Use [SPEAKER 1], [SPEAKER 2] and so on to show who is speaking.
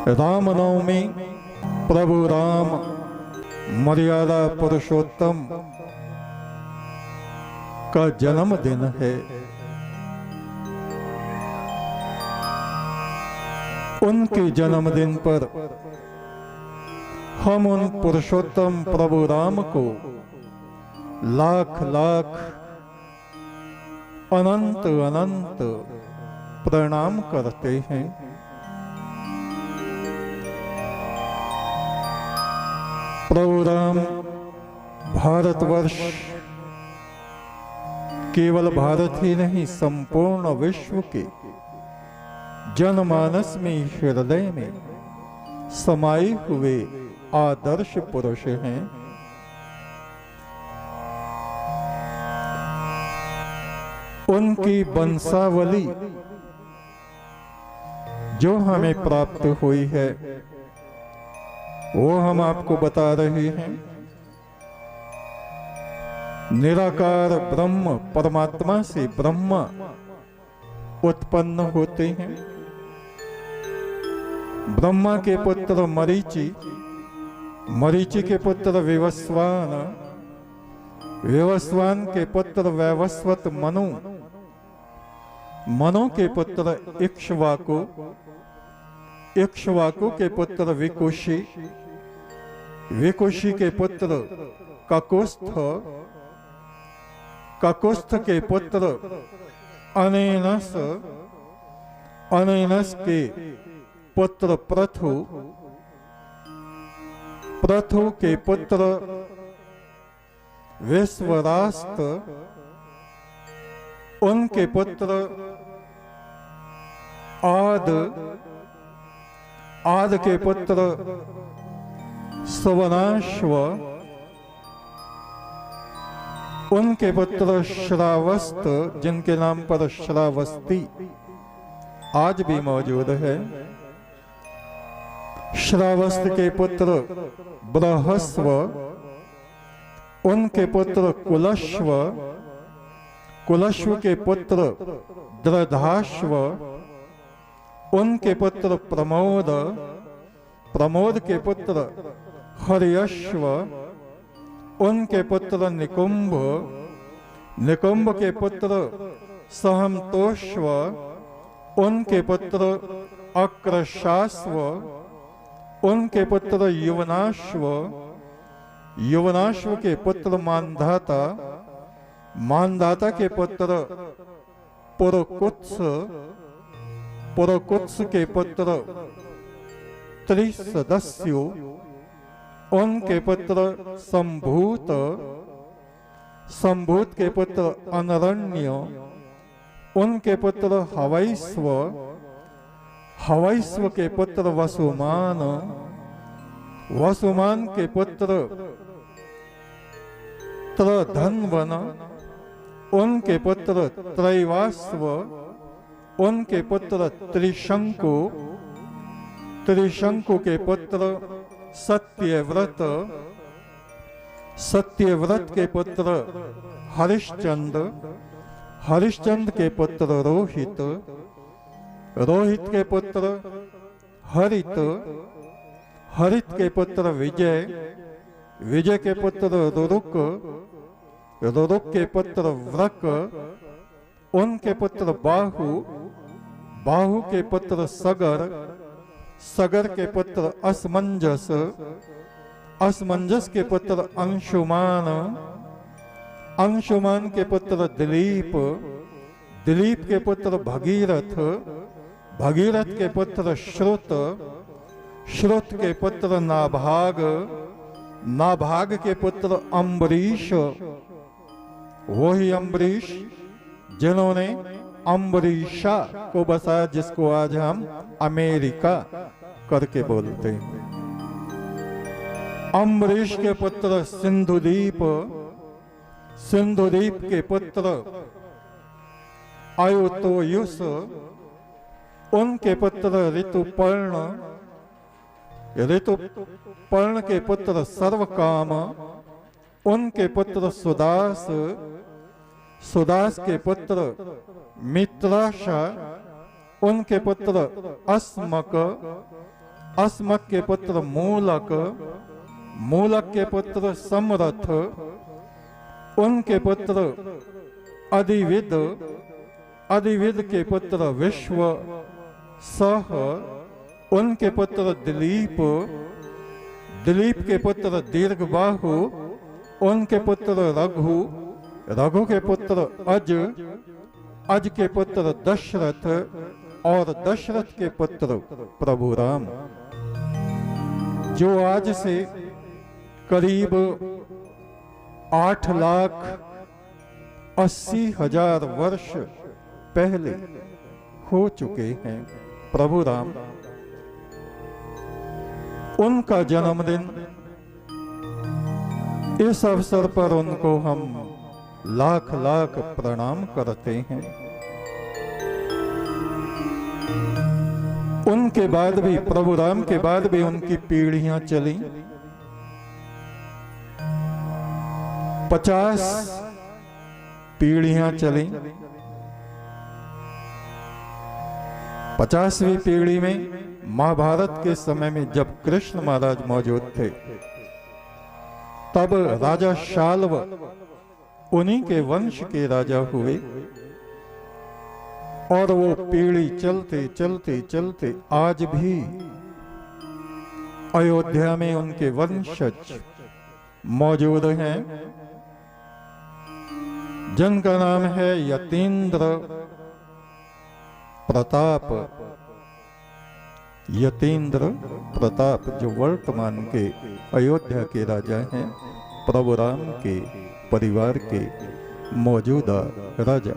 [SPEAKER 1] रामनवमी प्रभु राम मर्यादा पुरुषोत्तम का जन्मदिन है। उनके जन्मदिन पर हम उन पुरुषोत्तम प्रभु राम को लाख लाख अनंत अनंत प्रणाम करते हैं। प्रभु राम भारतवर्ष केवल भारत ही नहीं, संपूर्ण विश्व के जनमानस में, हृदय में समाये हुए आदर्श पुरुष हैं। उनकी वंशावली जो हमें प्राप्त हुई है वो हम आपको बता रहे हैं। निराकार ब्रह्म परमात्मा से ब्रह्मा उत्पन्न होते हैं। ब्रह्मा के पुत्र मरीचि, मरीचि के पुत्र विवस्वान, विवस्वान के पुत्र वैवस्वत मनु, मनु के पुत्र इक्ष्वाकु, इक्ष्वाकु के पुत्र विकुशी, विकुशी के पुत्र ककुस्थ, ककुस्थ के पुत्र अनेनस, अनेनस के पुत्र प्रथु, प्रथु के पुत्र विश्वरास्त, उनके पुत्र आद, आद के पुत्र सुवनाश्व, उनके पुत्र श्रावस्त, जिनके नाम पर श्रावस्ती आज भी मौजूद है। श्रावस्त के पुत्र बृहस्व, उनके पुत्र कुलश्व, कुलश्व के पुत्र द्रधाश्व, उनके पुत्र प्रमोद, प्रमोद के पुत्र हर्यश्व, उनके पुत्र निकुंभ, निकुंभ के पुत्र सहमतोष्व, उनके पुत्र अक्रशास्व, उनके पुत्र युवनाश्व, युवनाश्व के पुत्र मानधाता, मानधाता के पुत्र पुरकुत्स, पुरकुत्स के पुत्र त्रिसदस्यु, उनके पुत्र संभूत, संभूत के पुत्र अनरण्य, उनके पुत्र हवैस्व, हवैस्व के पुत्र वसुमान, वसुमान के पुत्र त्रधन्वन, उनके पुत्र त्रैवास्व, उनके पुत्र त्रिशंकु, त्रिशंकु के पुत्र सत्यव्रत, सत्यव्रत के पुत्र हरिश्चंद्र, हरिश्चंद्र के पुत्र रोहित, रोहित के पुत्र हरित, हरित के पुत्र विजय, विजय के पुत्र रुरुक, रुरुक के पुत्र व्रक, उनके पुत्र बाहु, बाहु के पुत्र सगर, सगर के पुत्र असमंजस, असमंजस के पुत्र अंशुमान, अंशुमान के पुत्र दिलीप, दिलीप के पुत्र भगीरथ, भगीरथ के पुत्र श्रुत, श्रुत के पुत्र नाभाग, नाभाग के पुत्र अम्बरीश, वही अम्बरीश जिन्होंने अम्बरीशा को बसाया, जिसको आज हम अमेरिका करके बोलते हैं। अम्बरीश के पुत्र सिंधुदीप, सिंधुदीप के पुत्र अयुतोयुस, उनके पुत्र ऋतुपर्ण, ऋतुपर्ण के पुत्र सर्वकाम, उनके पुत्र सुदास, सुदास के पुत्र मित्राशा, उनके पुत्र अस्मक, अस्मक के पुत्र मूलक, मूलक के पुत्र समरथ, उनके पुत्र अधिविद, अधिविद के पुत्र विश्व सह, उनके पुत्र दिलीप, दिलीप के पुत्र दीर्घबाहु, उनके पुत्र रघु, रघु के पुत्र अज, अज के पुत्र दशरथ और दशरथ के पुत्र प्रभु राम, जो आज से करीब 8,80,000 वर्ष पहले हो चुके हैं। प्रभु राम, उनका जन्मदिन, इस अवसर पर उनको हम लाख लाख प्रणाम करते हैं। उनके बाद भी, प्रभु राम के बाद भी उनकी पीढ़ियां चली। 50 पीढ़ियां चली। 50वीं पीढ़ी में महाभारत के समय में जब कृष्ण महाराज मौजूद थे, तब राजा शाल्व उन्हीं के वंश के राजा हुए, और वो पीढ़ी चलते चलते चलते आज भी अयोध्या में उनके वंशज मौजूद हैं, जिनका नाम है यतीन्द्र प्रताप। यतीन्द्र प्रताप जो वर्तमान के अयोध्या के राजा हैं, प्रभु राम के परिवार के मौजूदा राजा।